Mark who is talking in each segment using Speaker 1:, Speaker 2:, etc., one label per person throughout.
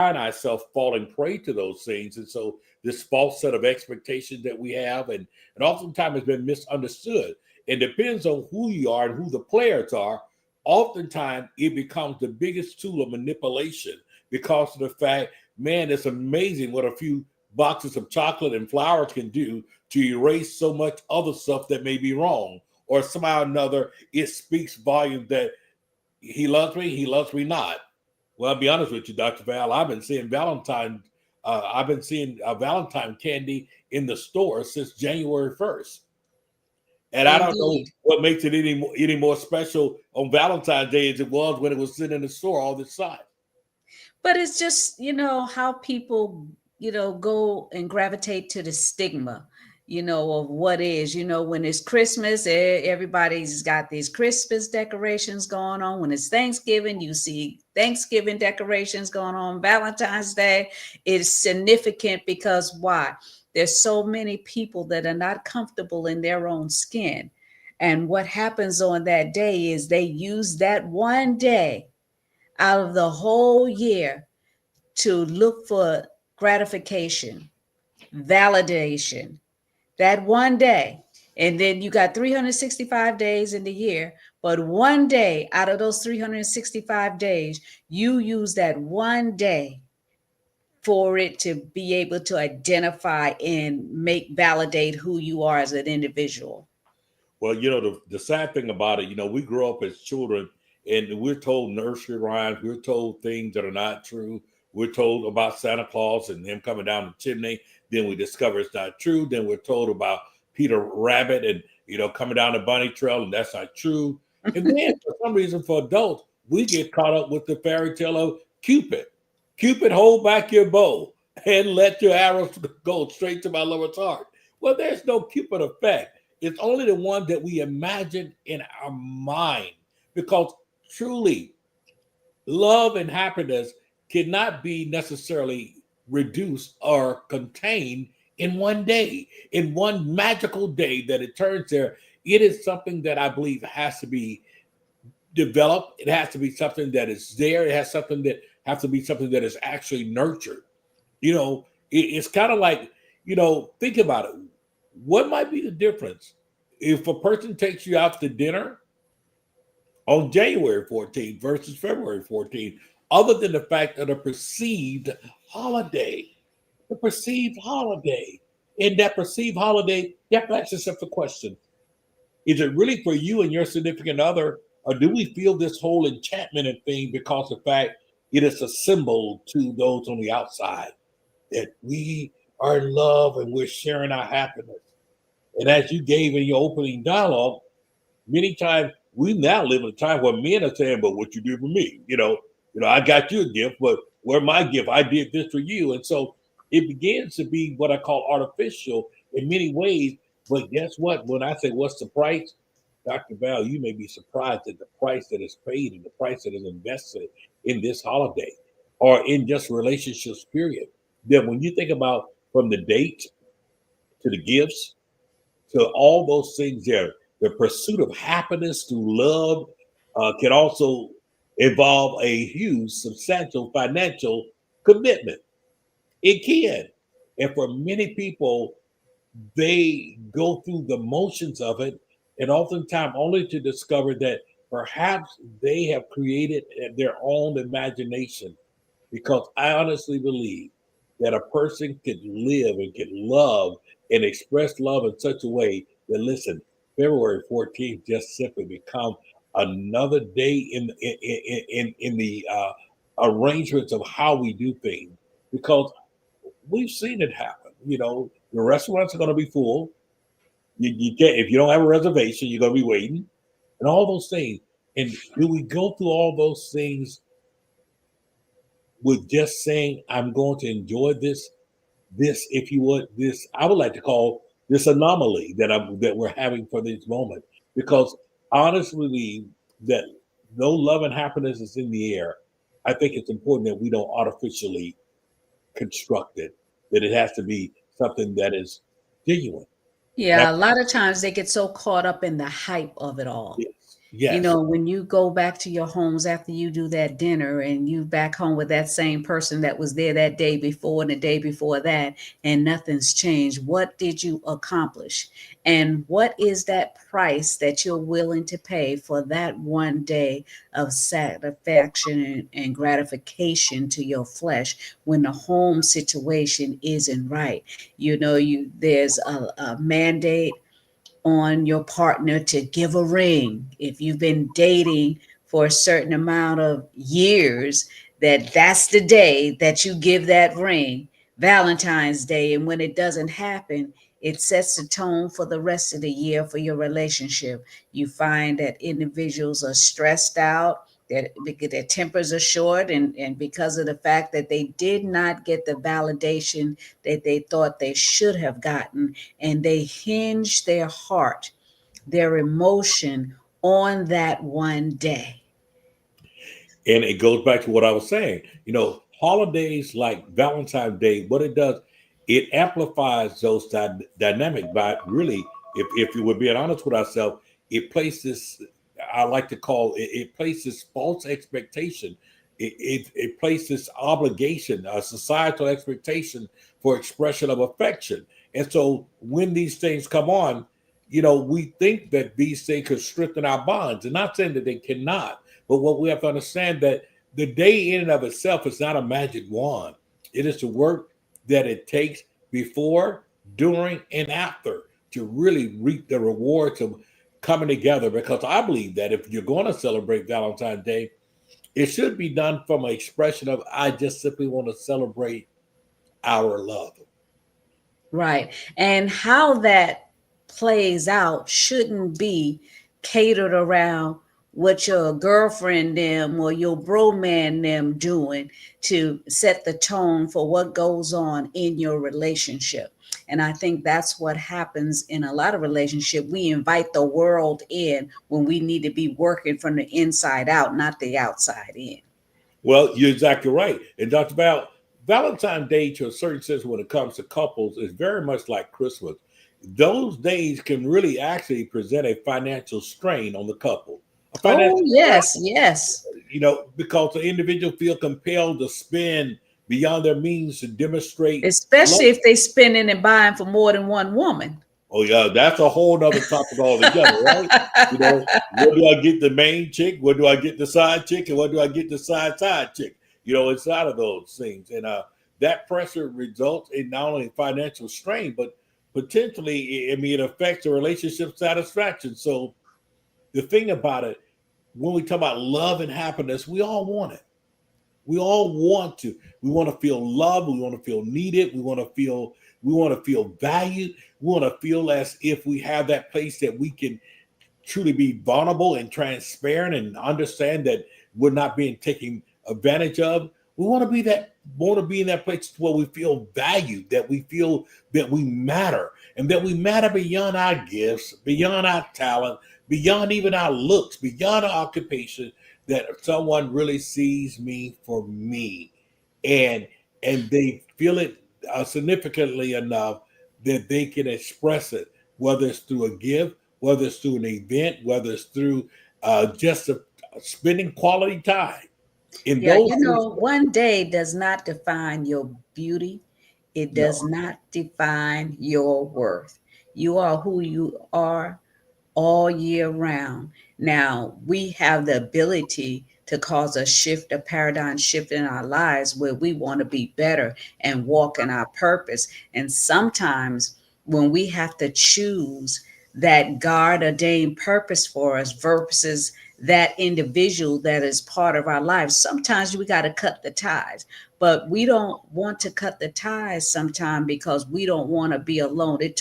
Speaker 1: find ourselves falling prey to those things. And so this false set of expectations that we have, and oftentimes has been misunderstood. It depends on who you are and who the players are. Oftentimes it becomes the biggest tool of manipulation because of the fact, man, it's amazing what a few boxes of chocolate and flowers can do to erase so much other stuff that may be wrong. Or somehow or another, it speaks volumes that he loves me not. Well, I'll be honest with you, Dr. Val. I've been seeing Valentine candy in the store since January 1st. And I don't know
Speaker 2: Indeed.
Speaker 1: what makes it any more special on Valentine's Day as it was when it was sitting in the store all this time.
Speaker 2: But it's just, how people, go and gravitate to the stigma, of what is, when it's Christmas, everybody's got these Christmas decorations going on. When it's Thanksgiving, you see Thanksgiving decorations going on. Valentine's Day is significant because why? There's so many people that are not comfortable in their own skin. And what happens on that day is they use that one day out of the whole year to look for gratification, validation, that one day. And then you got 365 days in the year, but one day out of those 365 days, you use that one day for it to be able to identify and validate who you are as an individual.
Speaker 1: Well, the sad thing about it, we grow up as children and we're told nursery rhymes, we're told things that are not true. We're told about Santa Claus and him coming down the chimney. Then we discover it's not true. Then we're told about Peter Rabbit and, coming down the bunny trail, and that's not true. And then for some reason, for adults, we get caught up with the fairy tale of Cupid. Cupid, hold back your bow and let your arrows go straight to my lover's heart. Well, there's no Cupid effect. It's only the one that we imagine in our mind, because truly love and happiness cannot be necessarily reduced or contained in one day, in one magical day that it turns there. It is something that I believe has to be developed. It has to be something that is there. It has to be something that is actually nurtured. It's kind of like, think about it. What might be the difference if a person takes you out to dinner on January 14th versus February 14th, other than the fact of the perceived holiday? The perceived holiday. In that perceived holiday, you have to ask yourself the question: is it really for you and your significant other, or do we feel this whole enchantment and thing because of the fact it is a symbol to those on the outside that we are in love and we're sharing our happiness? And as you gave in your opening dialogue, many times we now live in a time where men are saying, "But what you do for me? I got you a gift, but where my gift? I did this for you." And so it begins to be what I call artificial in many ways. But guess what? When I say what's the price, Dr. Val, you may be surprised at the price that is paid and the price that is invested in this holiday or in just relationships, period. That when you think about from the date to the gifts to all those things there, the pursuit of happiness through love can also involve a huge, substantial financial commitment. It can. And for many people, they go through the motions of it, and oftentimes only to discover that perhaps they have created their own imagination. Because I honestly believe that a person could live and could love and express love in such a way that, listen, February 14th just simply become another day in the arrangements of how we do things. Because we've seen it happen. The restaurants are going to be full. You can't, if you don't have a reservation, you're going to be waiting, and all those things. And do we go through all those things with just saying, "I'm going to enjoy this, if you would, this I would like to call this anomaly that we're having for this moment," because honestly, believe that no love and happiness is in the air. I think it's important that we don't artificially construct it. That it has to be something that is genuine. And
Speaker 2: Yeah, a lot of times they get so caught up in the hype of it all.
Speaker 1: yes,
Speaker 2: You
Speaker 1: Yes.
Speaker 2: know, when you go back to your homes after you do that dinner and you back home with that same person that was there that day before and the day before that, and nothing's changed, what did you accomplish? And what is that price that you're willing to pay for that one day of satisfaction and gratification to your flesh when the home situation isn't right? You know, there's a mandate on your partner to give a ring. If you've been dating for a certain amount of years, that's the day that you give that ring, Valentine's Day. And when it doesn't happen, it sets the tone for the rest of the year for your relationship. You find that individuals are stressed out, that because their tempers are short, and because of the fact that they did not get the validation that they thought they should have gotten, and they hinge their heart, their emotion on that one day.
Speaker 1: And it goes back to what I was saying. Holidays like Valentine's Day, what it does, it amplifies those dynamic by really, if you were being honest with ourselves, it places, I like to call it, it places false expectation. It places obligation, a societal expectation for expression of affection. And so when these things come on, we think that these things could strengthen our bonds. And not saying that they cannot, but what we have to understand that the day in and of itself is not a magic wand. It is the work that it takes before, during, and after to really reap the rewards of coming together. Because I believe that if you're going to celebrate Valentine's Day, it should be done from an expression of, I just simply want to celebrate our love.
Speaker 2: Right. And how that plays out shouldn't be catered around what your girlfriend them or your bro man them doing to set the tone for what goes on in your relationship. And I think that's what happens in a lot of relationship. We invite the world in when we need to be working from the inside out, not the outside in.
Speaker 1: Well, you're exactly right. And Dr. Valentine's Day, to a certain sense, when it comes to couples, is very much like Christmas. Those days can really actually present a financial strain on the couple. A
Speaker 2: Oh,
Speaker 1: financial strain,
Speaker 2: yes, yes.
Speaker 1: because the individual feel compelled to spend beyond their means to demonstrate love.
Speaker 2: Especially if they spending and buying for more than one woman.
Speaker 1: Oh yeah, that's a whole nother topic altogether, right? Where do I get the main chick? Where do I get the side chick? And where do I get the side chick? Inside of those things. And that pressure results in not only financial strain, but potentially, it affects the relationship satisfaction. So the thing about it, when we talk about love and happiness, we all want it. We all want to. We want to feel loved. We want to feel needed. We want to feel valued. We want to feel as if we have that place that we can truly be vulnerable and transparent and understand that we're not being taken advantage of. We want to be in that place where we feel valued, that we feel that we matter, and that we matter beyond our gifts, beyond our talent, beyond even our looks, beyond our occupation, that someone really sees me for me, and they feel it significantly enough that they can express it, whether it's through a gift, whether it's through an event, whether it's through spending quality time in
Speaker 2: Yeah,
Speaker 1: those
Speaker 2: you
Speaker 1: things.
Speaker 2: know, one day does not define your beauty. It does
Speaker 1: No,
Speaker 2: not define your worth. You are who you are all year round. Now, we have the ability to cause a shift, a paradigm shift in our lives where we want to be better and walk in our purpose. And sometimes when we have to choose that God ordained purpose for us versus that individual that is part of our lives, sometimes we got to cut the ties. But we don't want to cut the ties sometimes because we don't want to be alone. It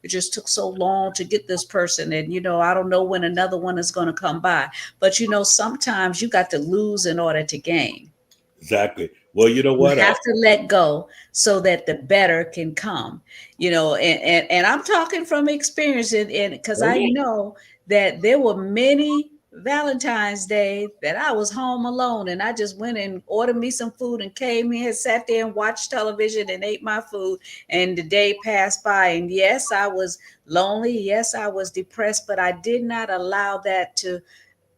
Speaker 2: just took so long to get this person, and I don't know when another one is going to come by. But sometimes you got to lose in order to gain.
Speaker 1: exactly. Well, you know
Speaker 2: You
Speaker 1: what?
Speaker 2: have to let go so that the better can come. And I'm talking from experience, and because
Speaker 1: Oh
Speaker 2: I
Speaker 1: yeah,
Speaker 2: know that there were many Valentine's Day that I was home alone, and I just went and ordered me some food and came here, sat there and watched television and ate my food, and the day passed by. And yes, I was lonely, yes, I was depressed, but I did not allow that to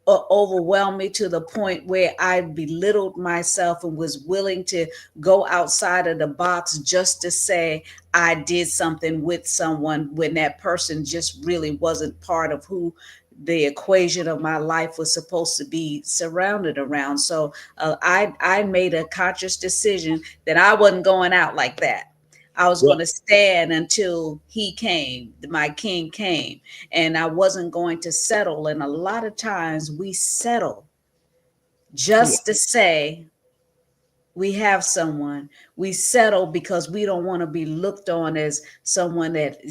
Speaker 2: overwhelmed me to the point where I belittled myself and was willing to go outside of the box just to say I did something with someone when that person just really wasn't part of who the equation of my life was supposed to be surrounded around. So I made a conscious decision that I wasn't going out like that. I was going
Speaker 1: Well,
Speaker 2: to stand until he came, my king came, and I wasn't going to settle. And a lot of times we settle
Speaker 1: yeah.
Speaker 2: just to say we have someone. We settle because we don't want to be looked on as someone that,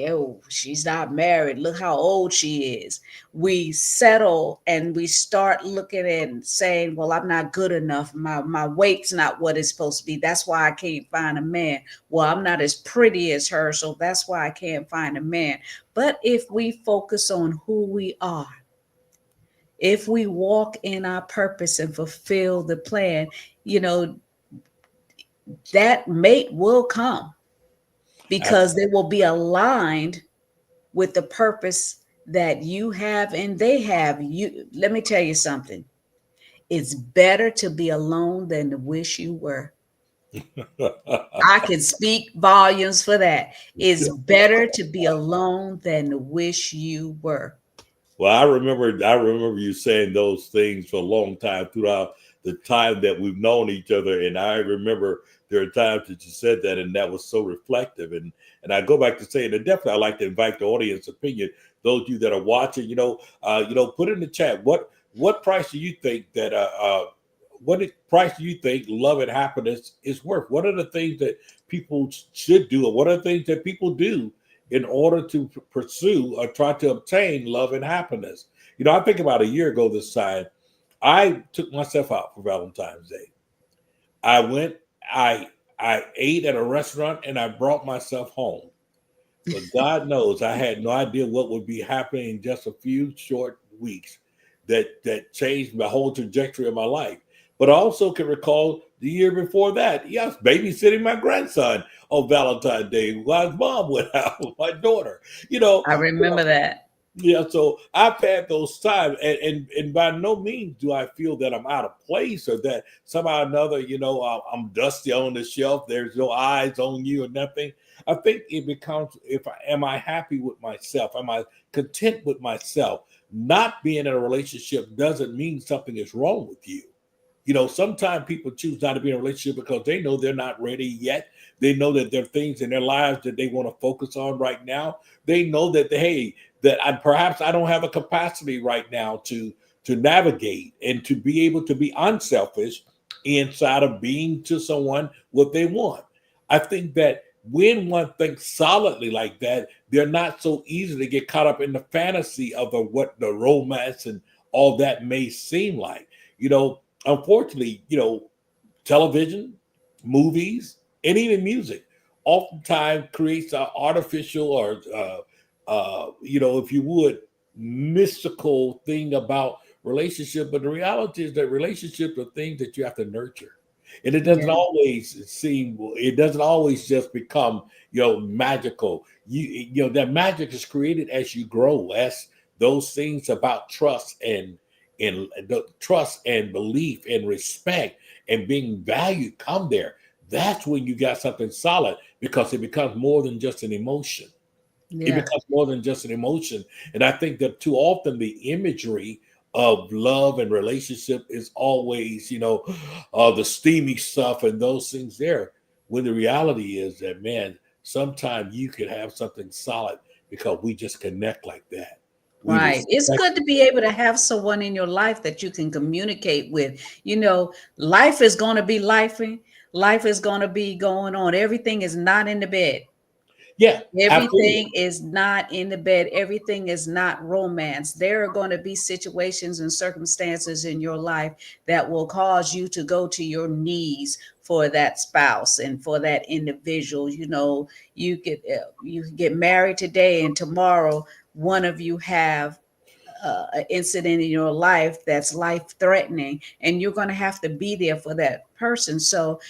Speaker 2: oh, she's not married. Look how old she is. We settle and we start looking and saying, well, I'm not good enough. My weight's not what it's supposed to be. That's why I can't find a man. Well, I'm not as pretty as her, so that's why I can't find a man. But if we focus on who we are, if we walk in our purpose and fulfill the plan, you know, that mate will come because they will be aligned with the purpose that you have and they have. You, let me tell you something. It's better to be alone than to wish you were. I can speak volumes for that. It's better to be alone than to wish you were.
Speaker 1: Well, I remember you saying those things for a long time throughout the time that we've known each other. And I remember there are times that you said that, and that was so reflective. And I go back to saying that definitely I like to invite the audience opinion. Those of you that are watching, put in the chat what price do you think that price do you think love and happiness is worth? What are the things that people should do, or what are the things that people do in order to pursue or try to obtain love and happiness? I think about a year ago this time, I took myself out for Valentine's Day. I went, I ate at a restaurant and I brought myself home. But God knows I had no idea what would be happening in just a few short weeks that changed the whole trajectory of my life. But I also can recall the year before that, yes, babysitting my grandson on Valentine's Day while his mom went out with my daughter. You know,
Speaker 2: I remember that.
Speaker 1: yeah, so I've had those times, and by no means do I feel that I'm out of place or that somehow or another, I'm dusty on the shelf. There's no eyes on you or nothing. I think it becomes, if I am I happy with myself? Am I content with myself? Not being in a relationship doesn't mean something is wrong with you. Sometimes people choose not to be in a relationship because they know they're not ready yet. They know that there are things in their lives that they want to focus on right now. They know that perhaps I don't have a capacity right now to navigate and to be able to be unselfish inside of being to someone what they want. I think that when one thinks solidly like that, they're not so easy to get caught up in the fantasy of what the romance and all that may seem like. Unfortunately, television, movies, and even music oftentimes creates an artificial or, if you would, mystical thing about relationship. But the reality is that relationships are things that you have to nurture. And
Speaker 2: Yeah.
Speaker 1: it doesn't always just become, magical. That magic is created as you grow, as those things about trust and belief and respect and being valued come there. That's when you got something solid, because it becomes more than just an emotion. It
Speaker 2: Yeah.
Speaker 1: becomes more than just an emotion. And I think that too often the imagery of love and relationship is always, the steamy stuff and those things there. When the reality is that, man, sometimes you could have something solid because we just connect like that. We
Speaker 2: Right. It's
Speaker 1: respect.
Speaker 2: good to be able to have someone in your life that you can communicate with. Life is going to be lifing. Life is going to be going on. Everything is not in the bed.
Speaker 1: Yeah, absolutely.
Speaker 2: Everything is not in the bed. Everything is not romance. There are going to be situations and circumstances in your life that will cause you to go to your knees for that spouse and for that individual. You get married today, and tomorrow one of you have an incident in your life that's life threatening, and you're going to have to be there for that person. So,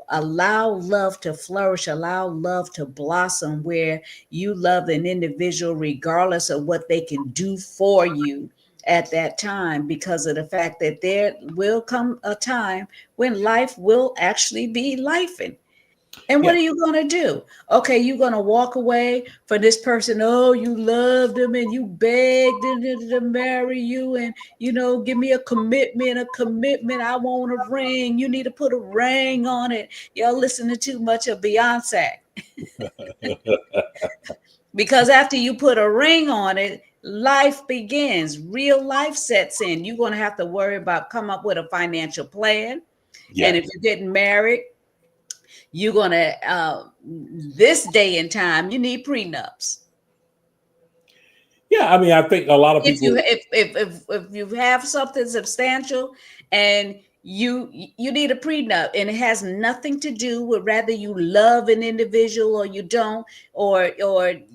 Speaker 2: allow love to flourish, allow love to blossom, where you love an individual regardless of what they can do for you. at that time, because of the fact that there will come a time when life will actually be lifing. And what
Speaker 1: Yeah.
Speaker 2: are you going to do? Okay, you're going to walk away from this person. Oh, you loved them and you begged them to marry you and, give me a commitment, a commitment. I want a ring. You need to put a ring on it. Y'all listening too much of Beyonce. Because after you put a ring on it, life begins. Real life sets in. You're going to have to worry about come up with a financial plan. And
Speaker 1: Yes.
Speaker 2: if you're getting married, you're going to this day and time you need prenups.
Speaker 1: Yeah. I mean, I think a lot of
Speaker 2: If you
Speaker 1: people.
Speaker 2: if you have something substantial and you need a prenup, and it has nothing to do with whether you love an individual or you don't, or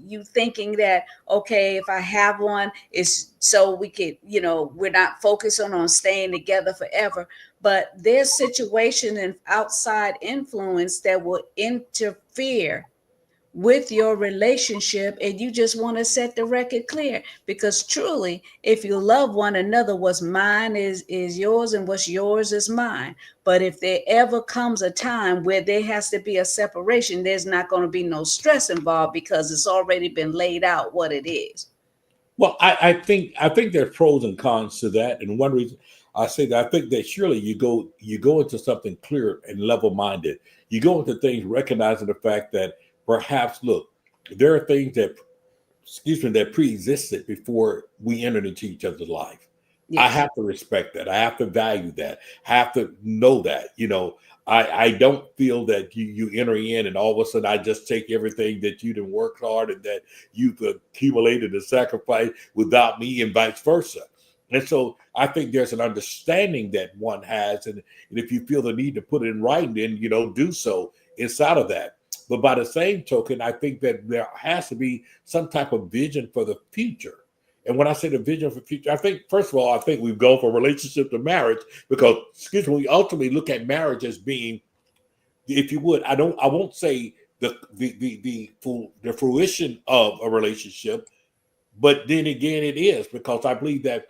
Speaker 2: you thinking that, okay, if I have one, it's so we could, we're not focusing on staying together forever. But there's situation and outside influence that will interfere with your relationship, and you just want to set the record clear, because truly, if you love one another, what's mine is yours and what's yours is mine. But if there ever comes a time where there has to be a separation, there's not going to be no stress involved, because it's already been laid out what it is.
Speaker 1: Well, I think there's pros and cons to that, and one reason I say that, I think that surely you go into something clear and level minded. You go into things recognizing the fact that perhaps, look, there are things that, excuse me, that pre-existed before we entered into each other's life. I
Speaker 2: Yes.
Speaker 1: have to respect that. I have to value that. I have to know that. I don't feel that you enter in and all of a sudden I just take everything that you didn't work hard and that you've accumulated and sacrificed without me, and vice versa. And so I think there's an understanding that one has, and if you feel the need to put it in writing, then do so inside of that. But by the same token, I think that there has to be some type of vision for the future. And when I say the vision for the future, I think, first of all, I think we've gone from relationship to marriage because, excuse me, we ultimately look at marriage as being, if you would, I won't say the fruition of a relationship, but then again, it is, because I believe that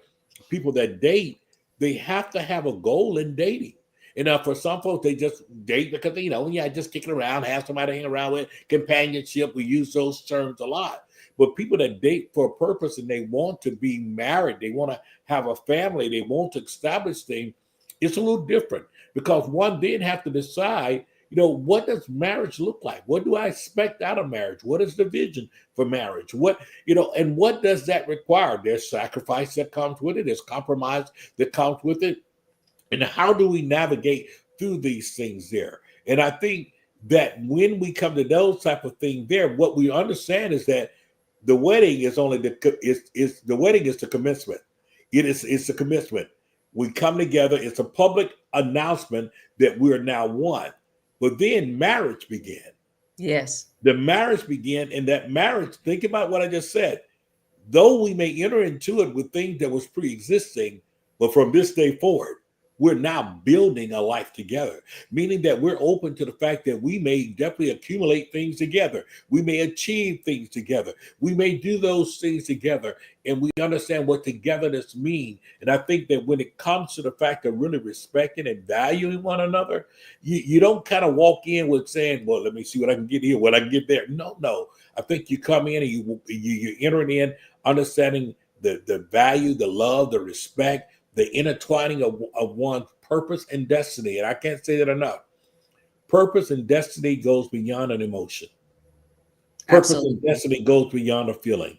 Speaker 1: people that date, they have to have a goal in dating. And for some folks, they just date because, yeah, just kicking around, have somebody to hang around with, companionship. We use those terms a lot. But people that date for a purpose and they want to be married, they want to have a family, they want to establish things, it's a little different, because one then have to decide, what does marriage look like? What do I expect out of marriage? What is the vision for marriage? And what does that require? There's sacrifice that comes with it. There's compromise that comes with it. And how do we navigate through these things there? And I think that when we come to those type of things there, what we understand is that the wedding is only the wedding is the commencement. It's the commencement. We come together. It's a public announcement that we are now one. But then marriage began.
Speaker 2: Yes.
Speaker 1: The marriage began, and that marriage, think about what I just said. Though we may enter into it with things that was pre-existing, but from this day forward, we're now building a life together, meaning that we're open to the fact that we may definitely accumulate things together. We may achieve things together. We may do those things together, and we understand what togetherness means. And I think that when it comes to the fact of really respecting and valuing one another, you don't kind of walk in with saying, well, let me see what I can get here, what I can get there. No. I think you come in and you entering in understanding the value, the love, the respect, the intertwining of one's purpose and destiny. And I can't say that enough. Purpose and destiny goes beyond an emotion. Purpose and
Speaker 2: Absolutely.
Speaker 1: destiny goes beyond a feeling.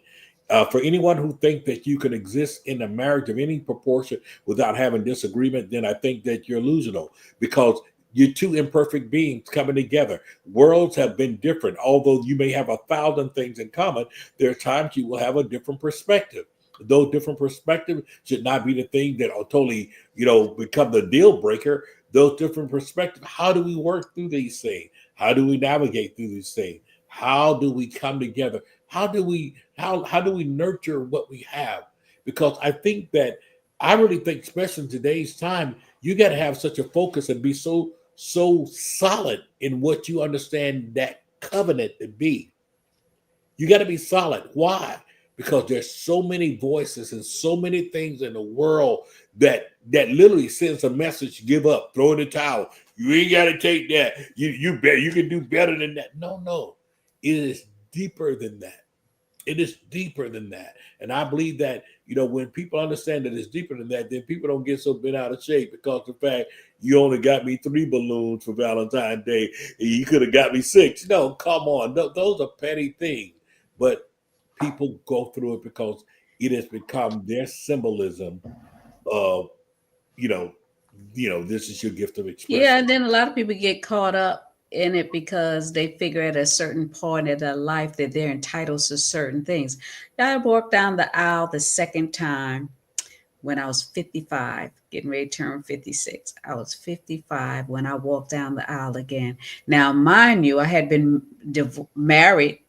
Speaker 1: For anyone who think that you can exist in a marriage of any proportion without having disagreement, then I think that you're illusional, because you're two imperfect beings coming together. Worlds have been different. Although you may have 1,000 things in common, there are times you will have a different perspective. Those different perspectives should not be the thing that will totally, become the deal breaker. Those different perspectives. How do we work through these things? How do we navigate through these things? How do we come together? How do we nurture what we have? Because I really think, especially in today's time, you got to have such a focus and be so solid in what you understand that covenant to be. You got to be solid. Why? because there's so many voices and so many things in the world that literally sends a message: give up, throw in the towel. You ain't got to take that. You bet you can do better than that. No, it is deeper than that. It is deeper than that. And I believe that, when people understand that it's deeper than that, then people don't get so bent out of shape because the fact you only got me 3 balloons for Valentine's Day and you could have got me 6. No, come on. Those are petty things. But people go through it because it has become their symbolism of, you know, this is your gift of
Speaker 2: Yeah,
Speaker 1: expression.
Speaker 2: and then a lot of people get caught up in it because they figure at a certain point in their life that they're entitled to certain things. I walked down the aisle the second time when I was 55, getting ready to turn 56. I was 55 when I walked down the aisle again. Now, mind you, I had been married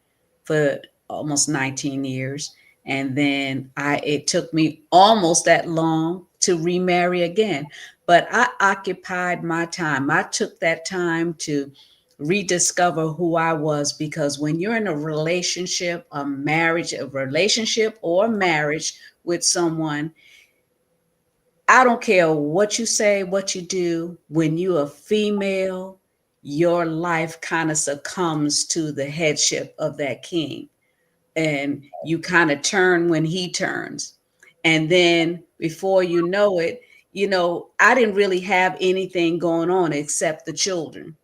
Speaker 2: for almost 19 years. And then it took me almost that long to remarry again. But I occupied my time. I took that time to rediscover who I was, because when you're in a relationship, a relationship or marriage with someone, I don't care what you say, what you do. When you're a female, your life kind of succumbs to the headship of that king. And you kind of turn when he turns. And then before you know it, I didn't really have anything going on except the children.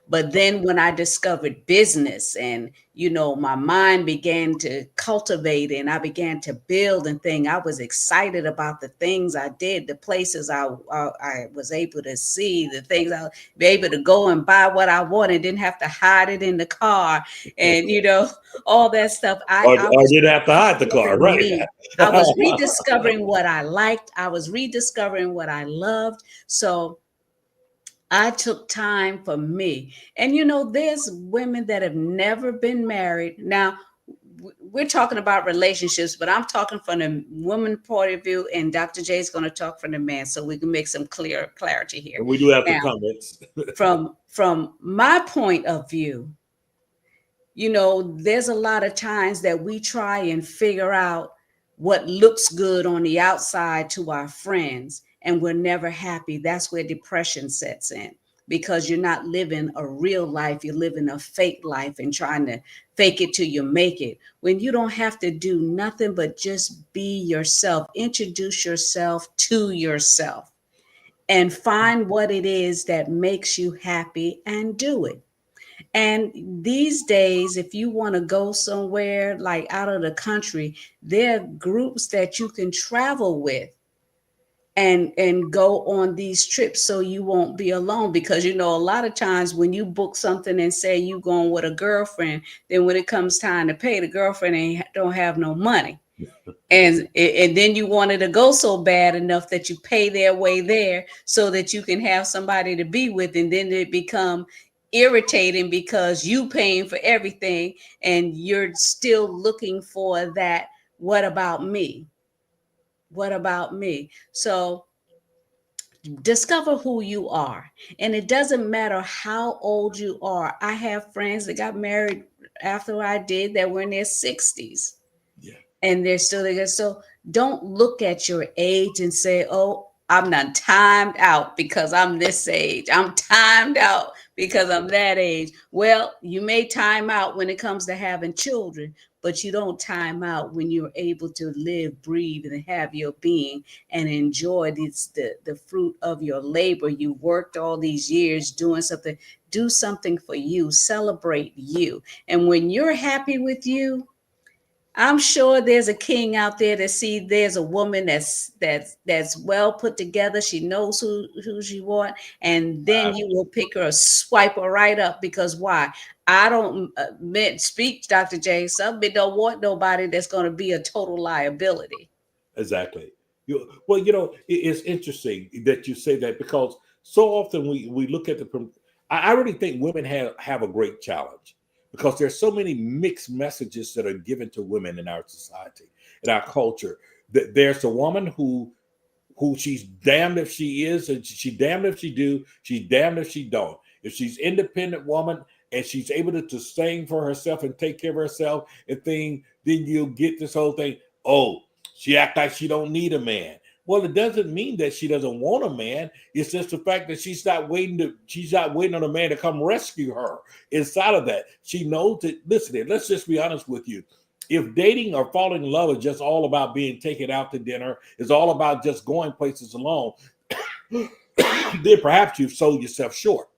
Speaker 2: But then when I discovered business and, my mind began to cultivate and I began to build and think, I was excited about the things I did, the places I was able to see, the things I be able to go and buy what I wanted, didn't have to hide it in the car and, all that stuff. I
Speaker 1: Or
Speaker 2: was
Speaker 1: didn't have to hide the car,
Speaker 2: rediscovering
Speaker 1: right?
Speaker 2: me. I was rediscovering what I liked. I was rediscovering what I loved. So I took time for me. And there's women that have never been married. Now, we're talking about relationships, but I'm talking from the woman point of view, and Dr. J is going to talk from the man, so we can make some clarity here.
Speaker 1: And we do have some
Speaker 2: Now,
Speaker 1: comments.
Speaker 2: from my point of view, there's a lot of times that we try and figure out what looks good on the outside to our friends, and we're never happy. That's where depression sets in, because you're not living a real life. You're living a fake life and trying to fake it till you make it, when you don't have to do nothing but just be yourself. Introduce yourself to yourself and find what it is that makes you happy and do it. And these days, if you want to go somewhere like out of the country, there are groups that you can travel with and go on these trips so you won't be alone. Because a lot of times when you book something and say you going with a girlfriend, then when it comes time to pay, the girlfriend don't have no money. And then you wanted to go so bad enough that you pay their way there so that you can have somebody to be with, and then it become irritating because you paying for everything and you're still looking for that. What about me? What about me? So discover who you are. And it doesn't matter how old you are. I have friends that got married after I did that were in their 60s.
Speaker 1: Yeah.
Speaker 2: And they're still there. So don't look at your age and say, oh, I'm not timed out because I'm this age. I'm timed out because I'm that age. Well, you may time out when it comes to having children, but you don't time out when you're able to live, breathe, and have your being and enjoy the fruit of your labor. You worked all these years doing something. Do something for you. Celebrate you. And when you're happy with you, I'm sure there's a king out there that see there's a woman that's well put together. She knows who she want, and then you will pick her, swipe her right up. Because why? I don't speak, Dr. J. Somebody don't want nobody that's going to be a total liability.
Speaker 1: Exactly. It's interesting that you say that, because so often we look at I really think women have a great challenge, because there's so many mixed messages that are given to women in our society, in our culture. That there's a woman who she's damned if she is, and she damned if she do, she's damned if she don't. If she's independent woman and she's able to sustain for herself and take care of herself and then you'll get this whole thing. Oh, she act like she don't need a man. Well, it doesn't mean that she doesn't want a man. It's just the fact that she's not waiting on a man to come rescue her. Inside of that, she knows that. Listen, let's just be honest with you. If dating or falling in love is just all about being taken out to dinner, it's all about just going places alone, then perhaps you've sold yourself short,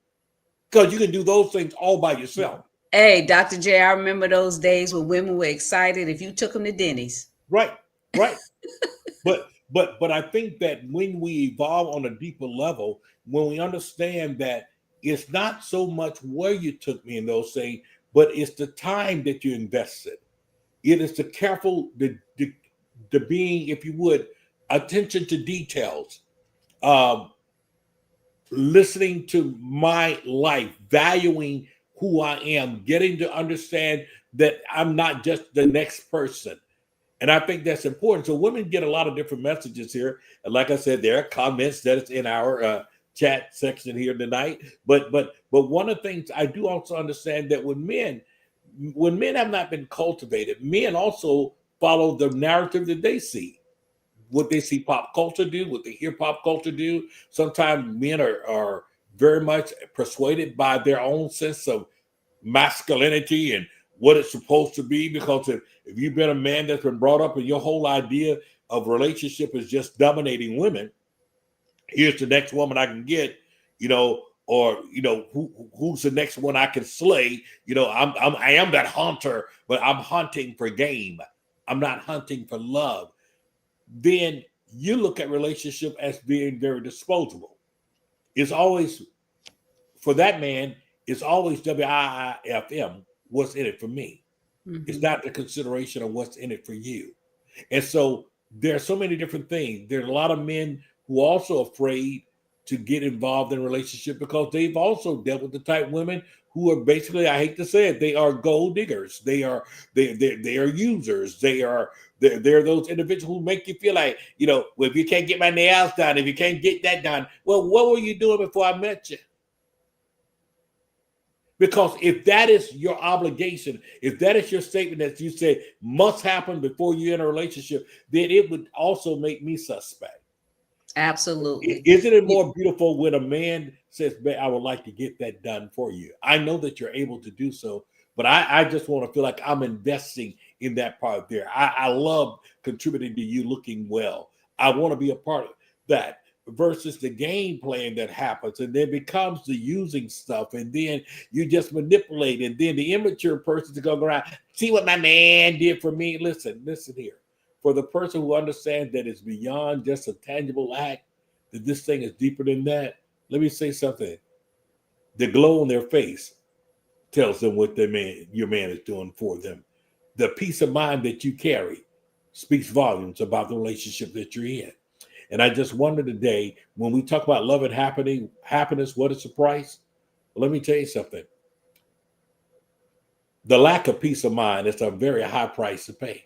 Speaker 1: because you can do those things all by yourself.
Speaker 2: Hey, Dr. J, I remember those days when women were excited if you took them to Denny's.
Speaker 1: Right. But I think that when we evolve on a deeper level, when we understand that it's not so much where you took me in those things, but it's the time that you invested. It is the careful, the being, if you would, attention to details, listening to my life, valuing who I am, getting to understand that I'm not just the next person. And I think that's important. So women get a lot of different messages here. And like I said, there are comments that is in our chat section here tonight. But one of the things I do also understand that when men have not been cultivated, men also follow the narrative that they see. What they see pop culture do, what they hear pop culture do. Sometimes men are very much persuaded by their own sense of masculinity and what it's supposed to be, because if you've been a man that's been brought up and your whole idea of relationship is just dominating women, here's the next woman I can get, or who's the next one I can slay. I am that hunter, but I'm hunting for game. I'm not hunting for love. Then you look at relationship as being very disposable. It's always, for that man, it's always WIIFM. What's in it for me? Mm-hmm. It's not the consideration of what's in it for you. And so there are so many different things. There's a lot of men who are also afraid to get involved in a relationship because they've also dealt with the type of women who are basically, I hate to say it, they are gold diggers. They are users. They're those individuals who make you feel like, well, if you can't get my nails done, if you can't get that done, well, what were you doing before I met you? Because if that is your obligation, if that is your statement that you say must happen before you're in a relationship, then it would also make me suspect.
Speaker 2: Absolutely.
Speaker 1: Isn't it more beautiful when a man says, "I would like to get that done for you"? I know that you're able to do so, but I just want to feel like I'm investing in that part there. I love contributing to you looking well. I want to be a part of that. Versus the game plan that happens, and then becomes the using stuff, and then you just manipulate, and then the immature person to go around, see what my man did for me. Listen here. For the person who understands that it's beyond just a tangible act, that this thing is deeper than that, let me say something. The glow on their face tells them what your man is doing for them. The peace of mind that you carry speaks volumes about the relationship that you're in. And I just wonder today, when we talk about love and happiness, what is the price? Well, let me tell you something. The lack of peace of mind is a very high price to pay.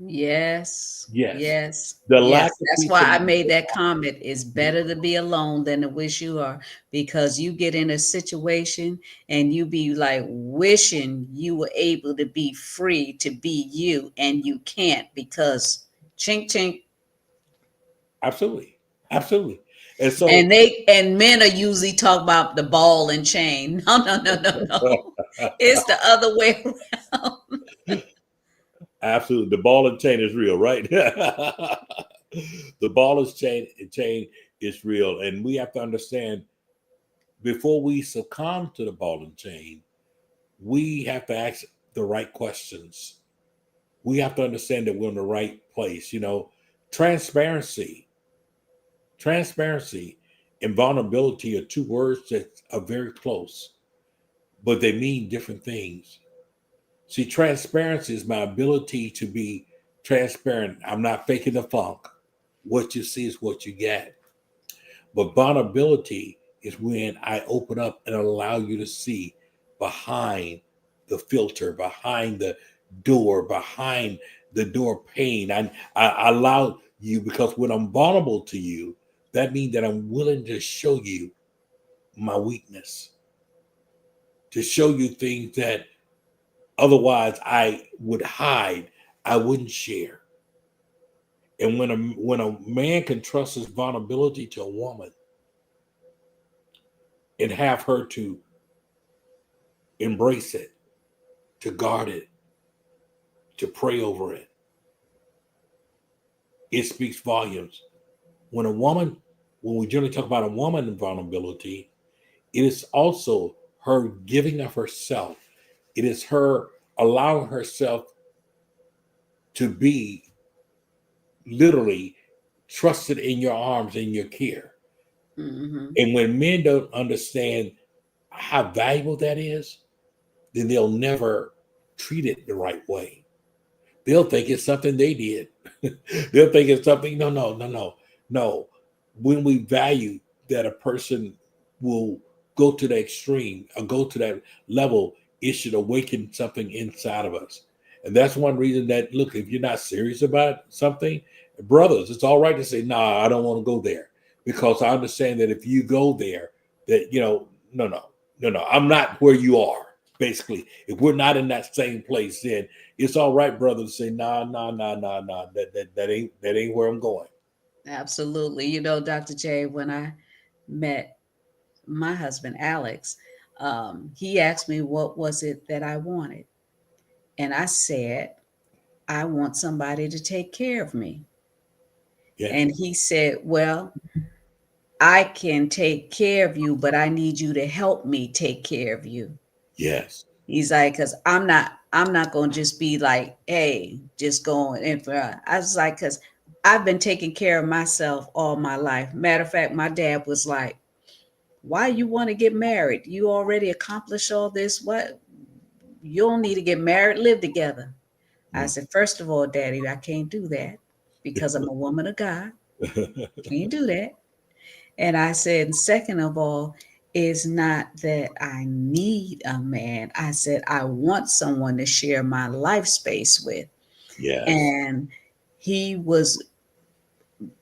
Speaker 2: Yes.
Speaker 1: That's
Speaker 2: why I made that comment. It's better to be alone than to wish you are, because you get in a situation and you be like wishing you were able to be free to be you, and you can't because chink chink.
Speaker 1: Absolutely. And so,
Speaker 2: and men are usually talk about the ball and chain. No. It's the other way around.
Speaker 1: Absolutely. The ball and chain is real, right? The ball and chain is real. And we have to understand, before we succumb to the ball and chain, we have to ask the right questions. We have to understand that we're in the right place. Transparency and vulnerability are two words that are very close, but they mean different things. See, transparency is my ability to be transparent. I'm not faking the funk. What you see is what you get. But vulnerability is when I open up and allow you to see behind the filter, behind the door pane. I allow you, because when I'm vulnerable to you, that means that I'm willing to show you my weakness. to show you things that otherwise I would hide, I wouldn't share. And when a man can trust his vulnerability to a woman and have her to embrace it, to guard it, to pray over it, it speaks volumes. When we generally talk about a woman in vulnerability, it is also her giving of herself. It is her allowing herself to be literally trusted in your arms, in your care.
Speaker 2: Mm-hmm.
Speaker 1: And when men don't understand how valuable that is, then they'll never treat it the right way. They'll think it's something they did. They'll think it's something, no. When we value that a person will go to the extreme or go to that level, it should awaken something inside of us. And that's one reason that, look, if you're not serious about something, brothers, it's all right to say, nah, I don't want to go there. Because I understand that if you go there, that, no, I'm not where you are. Basically, if we're not in that same place, then it's all right, brother, to say, nah. That ain't where I'm going.
Speaker 2: Absolutely. Dr. J, when I met my husband, Alex, he asked me what was it that I wanted. And I said, I want somebody to take care of me.
Speaker 1: Yes.
Speaker 2: And he said, well, I can take care of you, but I need you to help me take care of you.
Speaker 1: Yes.
Speaker 2: He's like, because I'm not going to just be like, hey, just going in for her. I was like, because I've been taking care of myself all my life. Matter of fact, my dad was like, why you want to get married? You already accomplished all this. What? You don't need to get married, live together. I said, first of all, Daddy, I can't do that because I'm a woman of God. Can't do that. And I said, second of all, is not that I need a man. I said, I want someone to share my life space with.
Speaker 1: Yes.
Speaker 2: And he was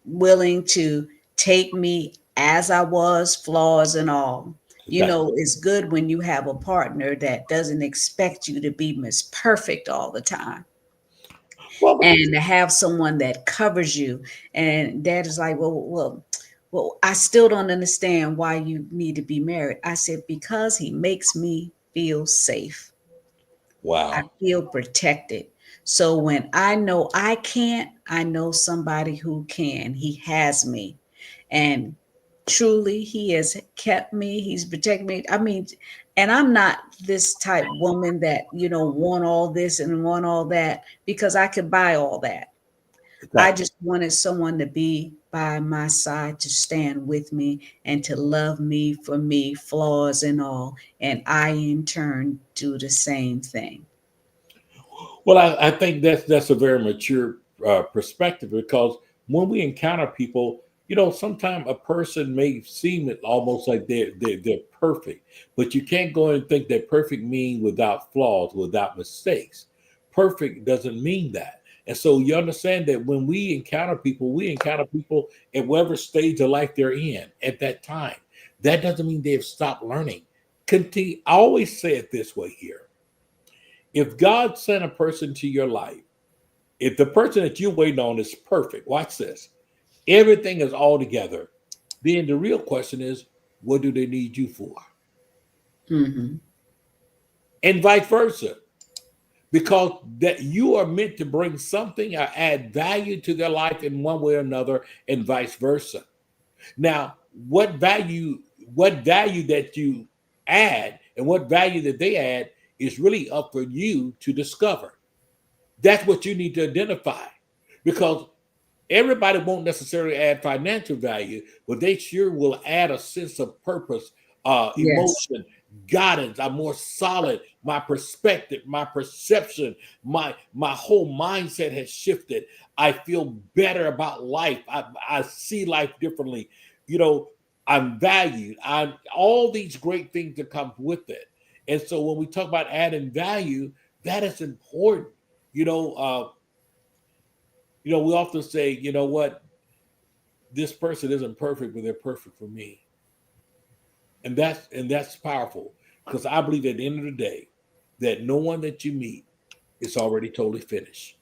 Speaker 2: willing to take me as I was, flaws and all.
Speaker 1: That's
Speaker 2: It's good when you have a partner that doesn't expect you to be Miss Perfect all the time,
Speaker 1: well,
Speaker 2: and to have someone that covers you. And dad is like, well, I still don't understand why you need to be married. I said, because he makes me feel safe. I
Speaker 1: wow.
Speaker 2: feel protected. So when I know I can't, I know somebody who can. He has me. And truly, he has kept me. He's protected me. I mean, and I'm not this type woman that, want all this and want all that because I could buy all that. I
Speaker 1: Exactly.
Speaker 2: just wanted someone to be by my side, to stand with me and to love me for me, flaws and all. And I, in turn, do the same thing.
Speaker 1: Well, I think that's a very mature perspective, because when we encounter people, sometimes a person may seem it almost like they're perfect, but you can't go and think that perfect mean without flaws, without mistakes. Perfect doesn't mean that. And so you understand that when we encounter people at whatever stage of life they're in at that time. That doesn't mean they've stopped learning. Continue. I always say it this way here: if God sent a person to your life, if the person that you're waiting on is perfect, watch this, everything is all together, then the real question is, what do they need you for?
Speaker 2: Hmm.
Speaker 1: And vice versa. Because that you are meant to bring something or add value to their life in one way or another, and vice versa. Now, what value that you add and what value that they add is really up for you to discover. That's what you need to identify, because everybody won't necessarily add financial value, but they sure will add a sense of purpose,
Speaker 2: Yes.
Speaker 1: emotion, guidance. I'm more solid. My perspective, my perception, my whole mindset has shifted. I feel better about life. I see life differently. You know, I'm valued. I'm all these great things that come with it. And so when we talk about adding value, that is important. You know, uh, we often say, you know what, this person isn't perfect, but they're perfect for me. And that's powerful. Because I believe at the end of the day that no one that you meet is already totally finished.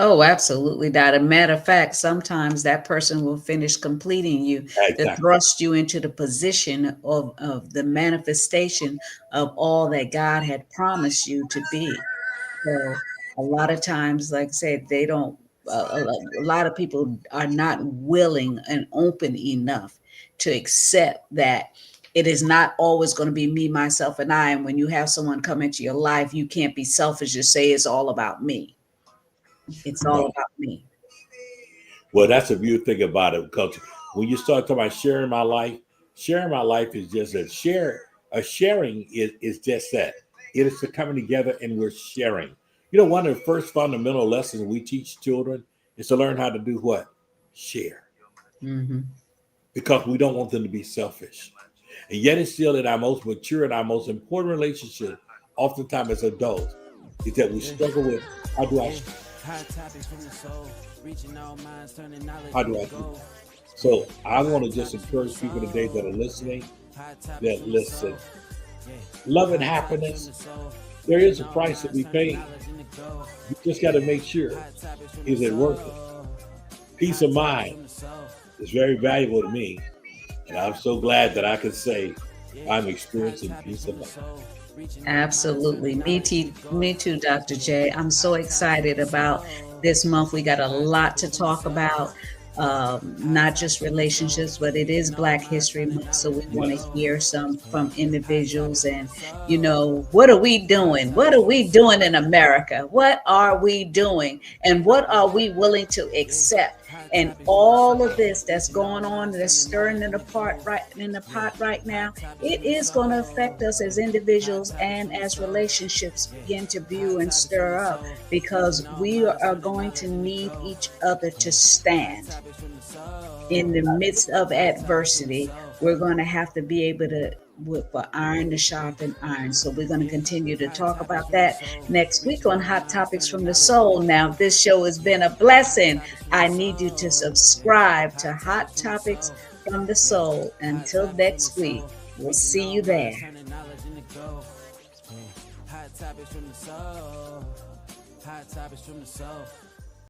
Speaker 2: Oh, absolutely. That a matter of fact, sometimes that person will finish completing you to
Speaker 1: Exactly.
Speaker 2: thrust you into the position of the manifestation of all that God had promised you to be. So a lot of times, like I said, they don't. A lot of people are not willing and open enough to accept that it is not always going to be me, myself, and I. And when you have someone come into your life, you can't be selfish and say it's all about me. It's all
Speaker 1: No.
Speaker 2: about me.
Speaker 1: Well, that's a beautiful thing about it because when you start talking about sharing my life is just a sharing is just that. It is the coming together and we're sharing. You know, one of the first fundamental lessons we teach children is to learn how to do what? Share.
Speaker 2: Hmm.
Speaker 1: Because we don't want them to be selfish. And yet it's still in our most mature and our most important relationship, oftentimes as adults, is that we struggle with how do I how do I do? So I want to just encourage people today that are listening, that listen, love and happiness, there is a price that we pay. You just got to make sure, is it worth it? Peace of mind is very valuable to me. And I'm so glad that I can say I'm experiencing peace of mind.
Speaker 2: Absolutely. Me too, Dr. J. I'm so excited about this month. We got a lot to talk about, not just relationships, but it is Black History Month. So we want to
Speaker 1: Yes.
Speaker 2: hear some from individuals and, what are we doing? What are we doing in America? What are we doing? And what are we willing to accept? And all of this that's going on, that's stirring in the pot right now, it is going to affect us as individuals and as relationships begin to view and stir up because we are going to need each other to stand in the midst of adversity. We're going to have to be able to for iron to sharpen iron. So we're going to continue to talk about that next week on Hot Topics from the Soul. Now, this show has been a blessing. I need you to subscribe to Hot Topics from the Soul. Until next week, we'll see you there.
Speaker 3: Hot topics from the soul. Hot topics from the soul.